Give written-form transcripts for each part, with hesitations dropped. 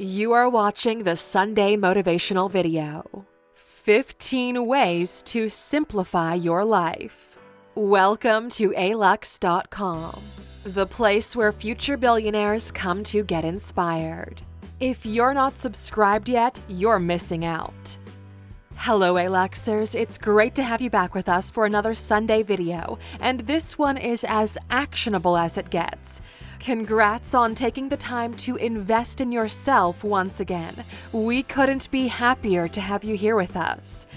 You are watching the Sunday Motivational Video. 15 Ways to Simplify Your Life. Welcome to alux.com, the place where future billionaires come to get inspired. If you're not subscribed yet, you're missing out. Hello Aluxers, it's great to have you back with us for another Sunday video, and this one is as actionable as it gets. Congrats on taking the time to invest in yourself once again. We couldn't be happier to have you here with us.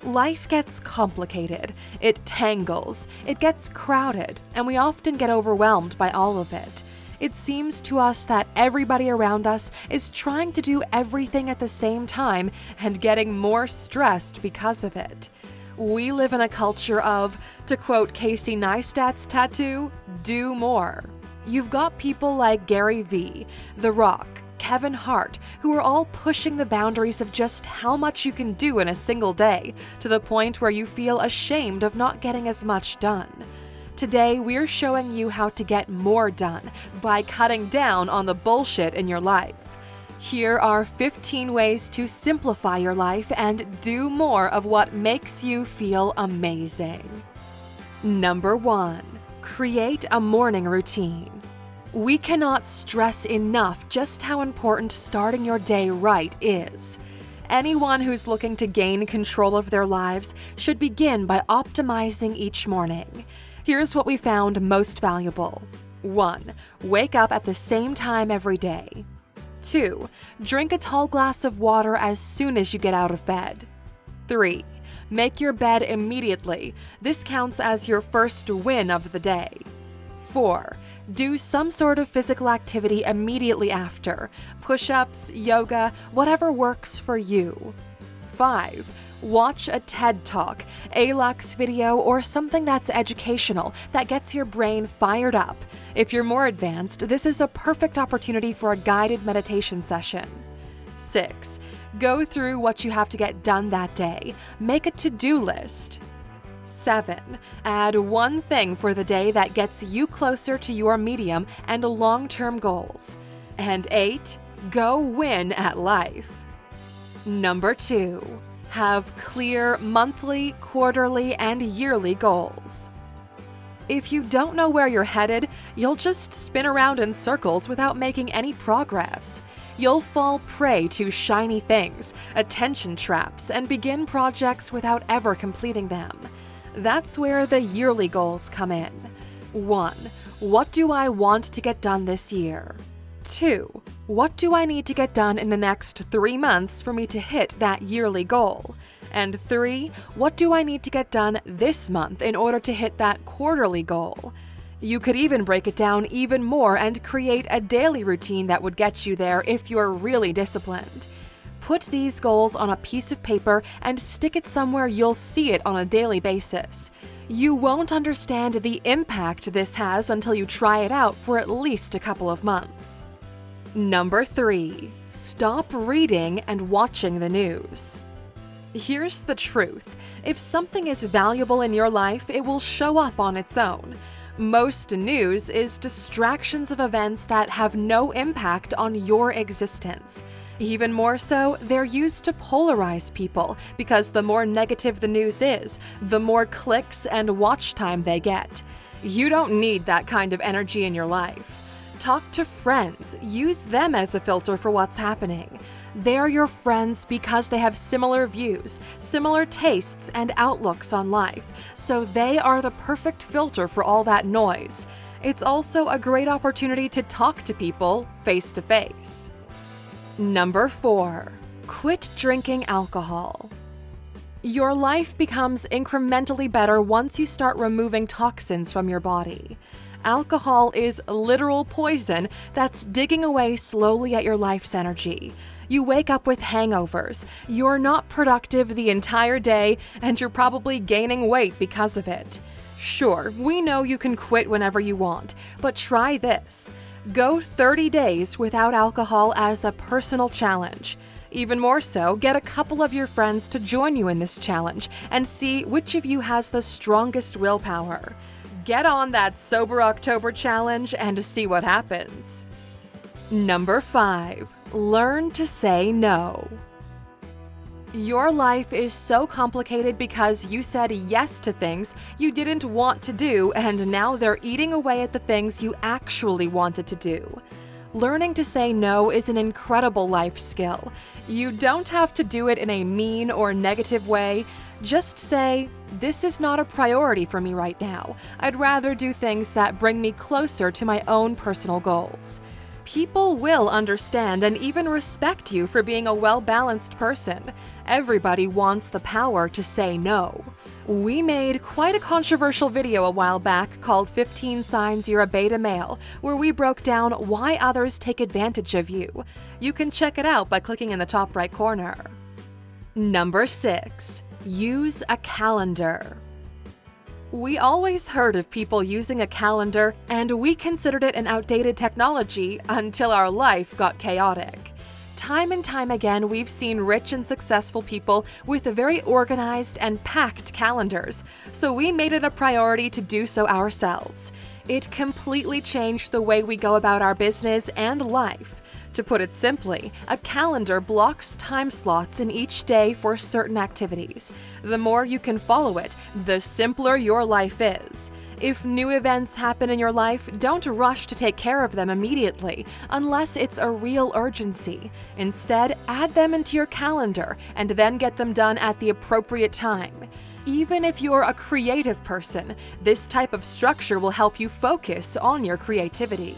Life gets complicated, it tangles, it gets crowded, and we often get overwhelmed by all of it. It seems to us that everybody around us is trying to do everything at the same time and getting more stressed because of it. We live in a culture of, to quote Casey Neistat's tattoo, do more. You've got people like Gary Vee, The Rock, Kevin Hart, who are all pushing the boundaries of just how much you can do in a single day, to the point where you feel ashamed of not getting as much done. Today, we're showing you how to get more done by cutting down on the bullshit in your life. Here are 15 ways to simplify your life and do more of what makes you feel amazing. Number 1. Create a morning routine. We cannot stress enough just how important starting your day right is. Anyone who's looking to gain control of their lives should begin by optimizing each morning. Here's what we found most valuable. 1. Wake up at the same time every day. 2. Drink a tall glass of water as soon as you get out of bed. 3. Make your bed immediately. This counts as your first win of the day. 4. Do some sort of physical activity immediately after. Push-ups, yoga, whatever works for you. 5. Watch a TED Talk, a Lux video, or something that's educational, that gets your brain fired up. If you're more advanced, this is a perfect opportunity for a guided meditation session. 6. Go through what you have to get done that day. Make a to-do list. 7. Add one thing for the day that gets you closer to your medium and long-term goals. And 8. Go win at life. Number 2. Have clear monthly, quarterly, and yearly goals. If you don't know where you're headed, you'll just spin around in circles without making any progress. You'll fall prey to shiny things, attention traps, and begin projects without ever completing them. That's where the yearly goals come in. 1. What do I want to get done this year? 2. What do I need to get done in the next 3 months for me to hit that yearly goal? And 3. What do I need to get done this month in order to hit that quarterly goal? You could even break it down even more and create a daily routine that would get you there if you're really disciplined. Put these goals on a piece of paper and stick it somewhere you'll see it on a daily basis. You won't understand the impact this has until you try it out for at least a couple of months. Number 3. Stop reading and watching the news. Here's the truth. If something is valuable in your life, it will show up on its own. Most news is distractions of events that have no impact on your existence. Even more so, they're used to polarize people, because the more negative the news is, the more clicks and watch time they get. You don't need that kind of energy in your life. Talk to friends. Use them as a filter for what's happening. They're your friends because they have similar views, similar tastes, and outlooks on life, so they are the perfect filter for all that noise. It's also a great opportunity to talk to people face to face. Number 4. Quit drinking alcohol. Your life becomes incrementally better once you start removing toxins from your body. Alcohol is literal poison that's digging away slowly at your life's energy. You wake up with hangovers, you're not productive the entire day, and you're probably gaining weight because of it. Sure, we know you can quit whenever you want, but try this. Go 30 days without alcohol as a personal challenge. Even more so, get a couple of your friends to join you in this challenge and see which of you has the strongest willpower. Get on that Sober October challenge and see what happens. Number 5. Learn to say no. Your life is so complicated because you said yes to things you didn't want to do, and now they're eating away at the things you actually wanted to do. Learning to say no is an incredible life skill. You don't have to do it in a mean or negative way. Just say, "This is not a priority for me right now. I'd rather do things that bring me closer to my own personal goals." People will understand and even respect you for being a well-balanced person. Everybody wants the power to say no. We made quite a controversial video a while back called 15 Signs You're a Beta Male, where we broke down why others take advantage of you. You can check it out by clicking in the top right corner. Number 6. Use a calendar. We always heard of people using a calendar, and we considered it an outdated technology until our life got chaotic. Time and time again, we've seen rich and successful people with very organized and packed calendars, so we made it a priority to do so ourselves. It completely changed the way we go about our business and life. To put it simply, a calendar blocks time slots in each day for certain activities. The more you can follow it, the simpler your life is. If new events happen in your life, don't rush to take care of them immediately, unless it's a real urgency. Instead, add them into your calendar and then get them done at the appropriate time. Even if you're a creative person, this type of structure will help you focus on your creativity.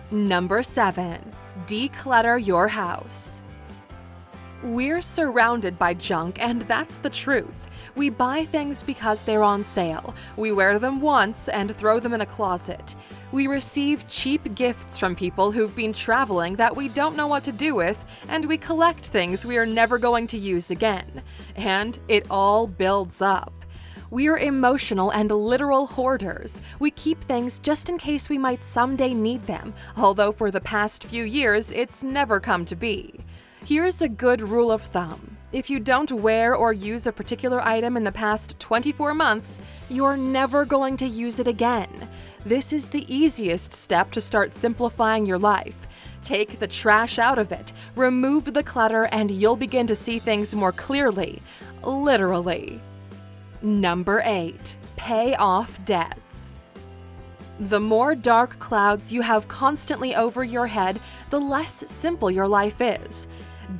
Number 7. Declutter your house. We're surrounded by junk, and that's the truth. We buy things because they're on sale. We wear them once and throw them in a closet. We receive cheap gifts from people who've been traveling that we don't know what to do with, and we collect things we are never going to use again. And it all builds up. We're emotional and literal hoarders. We keep things just in case we might someday need them, although for the past few years, it's never come to be. Here's a good rule of thumb. If you don't wear or use a particular item in the past 24 months, you're never going to use it again. This is the easiest step to start simplifying your life. Take the trash out of it, remove the clutter, and you'll begin to see things more clearly. Literally. Number 8. Pay off debts. The more dark clouds you have constantly over your head, the less simple your life is.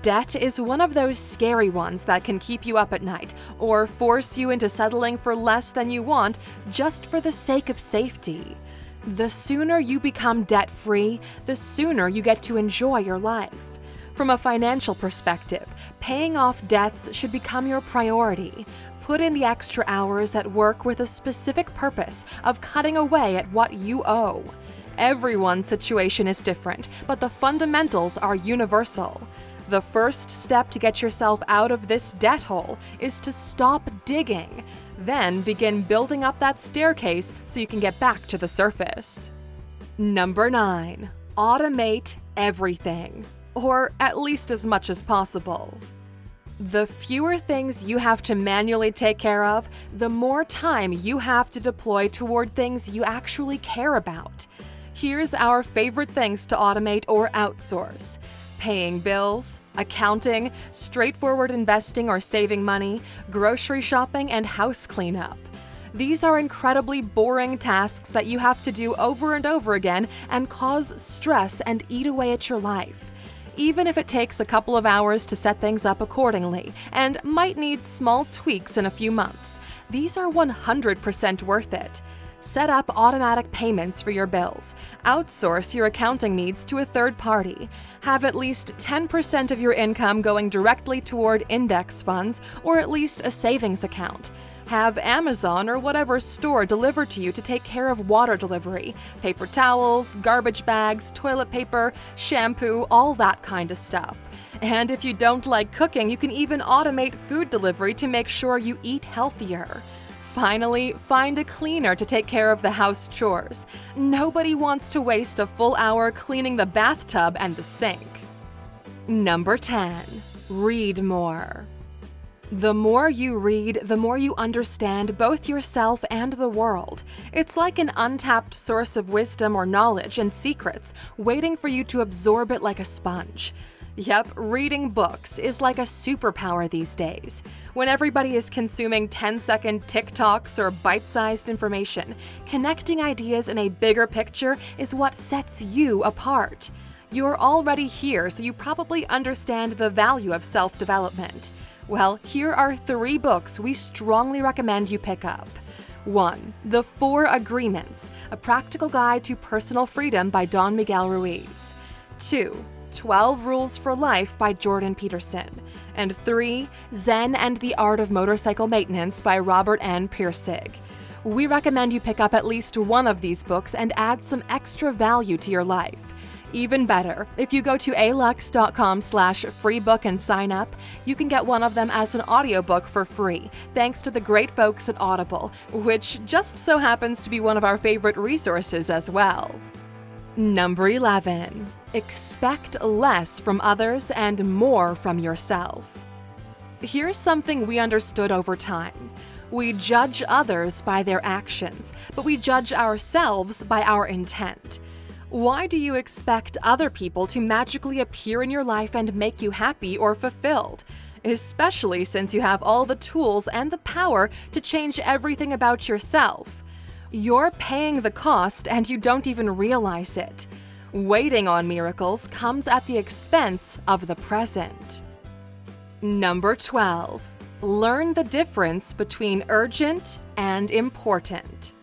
Debt is one of those scary ones that can keep you up at night or force you into settling for less than you want just for the sake of safety. The sooner you become debt-free, the sooner you get to enjoy your life. From a financial perspective, paying off debts should become your priority. Put in the extra hours at work with a specific purpose of cutting away at what you owe. Everyone's situation is different, but the fundamentals are universal. The first step to get yourself out of this debt hole is to stop digging. Then begin building up that staircase so you can get back to the surface. Number 9. Automate everything, or at least as much as possible. The fewer things you have to manually take care of, the more time you have to deploy toward things you actually care about. Here's our favorite things to automate or outsource: paying bills, accounting, straightforward investing or saving money, grocery shopping, and house cleanup. These are incredibly boring tasks that you have to do over and over again and cause stress and eat away at your life. Even if it takes a couple of hours to set things up accordingly and might need small tweaks in a few months, these are 100% worth it. Set up automatic payments for your bills. Outsource your accounting needs to a third party. Have at least 10% of your income going directly toward index funds or at least a savings account. Have Amazon or whatever store deliver to you to take care of water delivery, paper towels, garbage bags, toilet paper, shampoo, all that kind of stuff. And if you don't like cooking, you can even automate food delivery to make sure you eat healthier. Finally, find a cleaner to take care of the house chores. Nobody wants to waste a full hour cleaning the bathtub and the sink. Number 10. Read more. The more you read, the more you understand both yourself and the world. It's like an untapped source of wisdom or knowledge and secrets, waiting for you to absorb it like a sponge. Yep, reading books is like a superpower these days. When everybody is consuming 10-second TikToks or bite-sized information, connecting ideas in a bigger picture is what sets you apart. You're already here, so you probably understand the value of self-development. Well, here are 3 books we strongly recommend you pick up. 1. The 4 Agreements, a practical guide to personal freedom by Don Miguel Ruiz. 2. 12 Rules for Life by Jordan Peterson. And 3. Zen and the Art of Motorcycle Maintenance by Robert N. Pirsig. We recommend you pick up at least one of these books and add some extra value to your life. Even better, if you go to alux.com/freebook and sign up, you can get one of them as an audiobook for free, thanks to the great folks at Audible, which just so happens to be one of our favorite resources as well. Number 11. Expect less from others and more from yourself. Here's something we understood over time. We judge others by their actions, but we judge ourselves by our intent. Why do you expect other people to magically appear in your life and make you happy or fulfilled? Especially since you have all the tools and the power to change everything about yourself. You're paying the cost and you don't even realize it. Waiting on miracles comes at the expense of the present. Number 12. Learn the difference between urgent and important.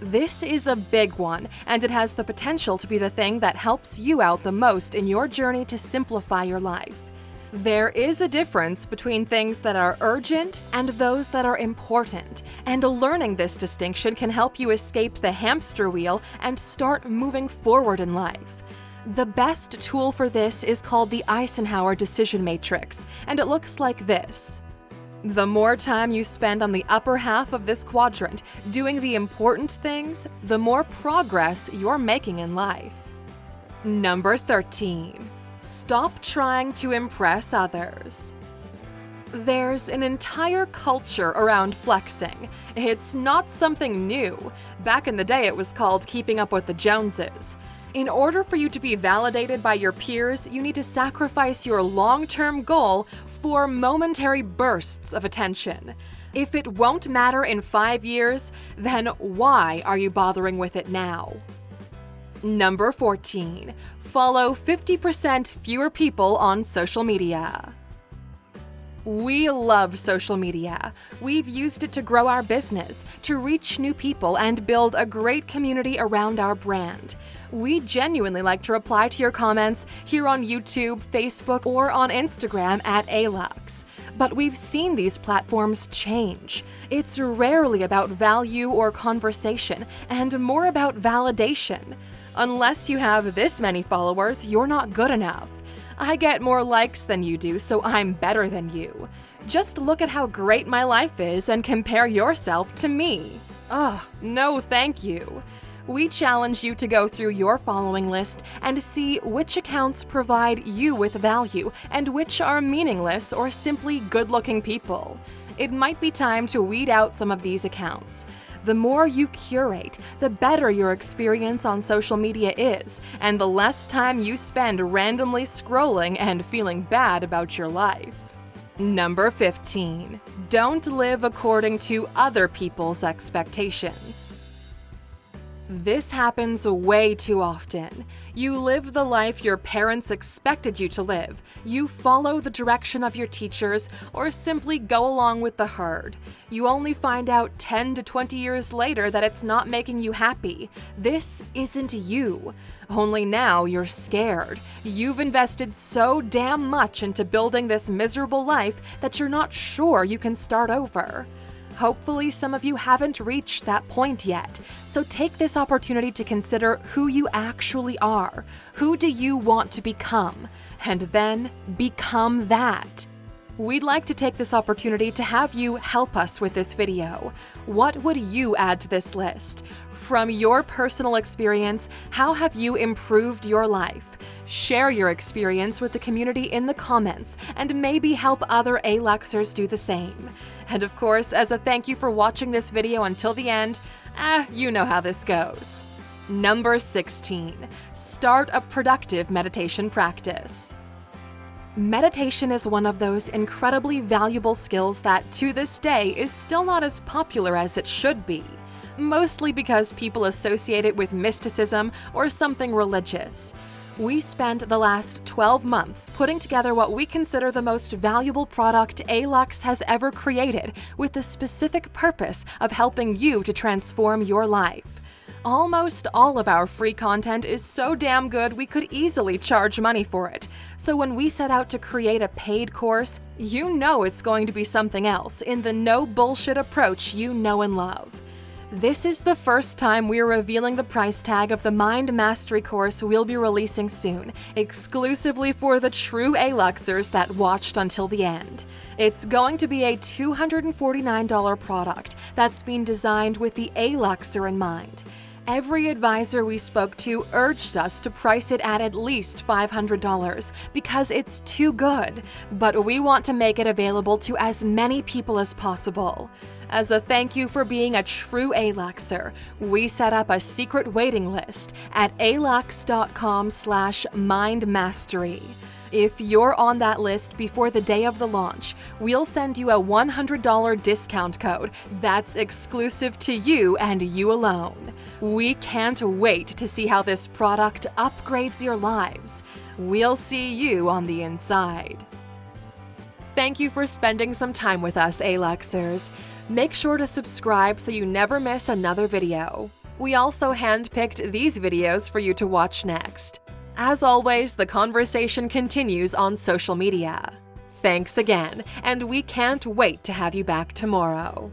This is a big one, and it has the potential to be the thing that helps you out the most in your journey to simplify your life. There is a difference between things that are urgent and those that are important, and learning this distinction can help you escape the hamster wheel and start moving forward in life. The best tool for this is called the Eisenhower Decision Matrix, and it looks like this. The more time you spend on the upper half of this quadrant doing the important things, the more progress you're making in life. Number 13. Stop trying to impress others. There's an entire culture around flexing. It's not something new. Back in the day, it was called keeping up with the Joneses. In order for you to be validated by your peers, you need to sacrifice your long-term goal for momentary bursts of attention. If it won't matter in 5 years, then why are you bothering with it now? Number 14. Follow 50% fewer people on social media. We love social media. We've used it to grow our business, to reach new people, and build a great community around our brand. We genuinely like to reply to your comments here on YouTube, Facebook, or on Instagram at Alux. But we've seen these platforms change. It's rarely about value or conversation, and more about validation. Unless you have this many followers, you're not good enough. I get more likes than you do, so I'm better than you. Just look at how great my life is and compare yourself to me. Ugh, no thank you. We challenge you to go through your following list and see which accounts provide you with value and which are meaningless or simply good-looking people. It might be time to weed out some of these accounts. The more you curate, the better your experience on social media is, and the less time you spend randomly scrolling and feeling bad about your life. Number 15. Don't live according to other people's expectations. This happens way too often. You live the life your parents expected you to live. You follow the direction of your teachers or simply go along with the herd. You only find out 10 to 20 years later that it's not making you happy. This isn't you. Only now you're scared. You've invested so damn much into building this miserable life that you're not sure you can start over. Hopefully, some of you haven't reached that point yet, so take this opportunity to consider who you actually are. Who do you want to become? And then become that. We'd like to take this opportunity to have you help us with this video. What would you add to this list? From your personal experience, how have you improved your life? Share your experience with the community in the comments and maybe help other A-Luxers do the same. And of course, as a thank you for watching this video until the end, you know how this goes. Number 16. Start a productive meditation practice. Meditation is one of those incredibly valuable skills that, to this day, is still not as popular as it should be, mostly because people associate it with mysticism or something religious. We spent the last 12 months putting together what we consider the most valuable product A-Lux has ever created, with the specific purpose of helping you to transform your life. Almost all of our free content is so damn good we could easily charge money for it. So when we set out to create a paid course, you know it's going to be something else in the no bullshit approach you know and love. This is the first time we're revealing the price tag of the Mind Mastery course we'll be releasing soon, exclusively for the true A-Luxers that watched until the end. It's going to be a $249 product that's been designed with the A-Luxer in mind. Every advisor we spoke to urged us to price it at least $500 because it's too good, but we want to make it available to as many people as possible. As a thank you for being a true A-Luxer, we set up a secret waiting list at alux.com/mindmastery. If you're on that list before the day of the launch, we'll send you a $100 discount code that's exclusive to you and you alone. We can't wait to see how this product upgrades your lives. We'll see you on the inside. Thank you for spending some time with us, A-Luxers. Make sure to subscribe so you never miss another video. We also handpicked these videos for you to watch next. As always, the conversation continues on social media. Thanks again, and we can't wait to have you back tomorrow.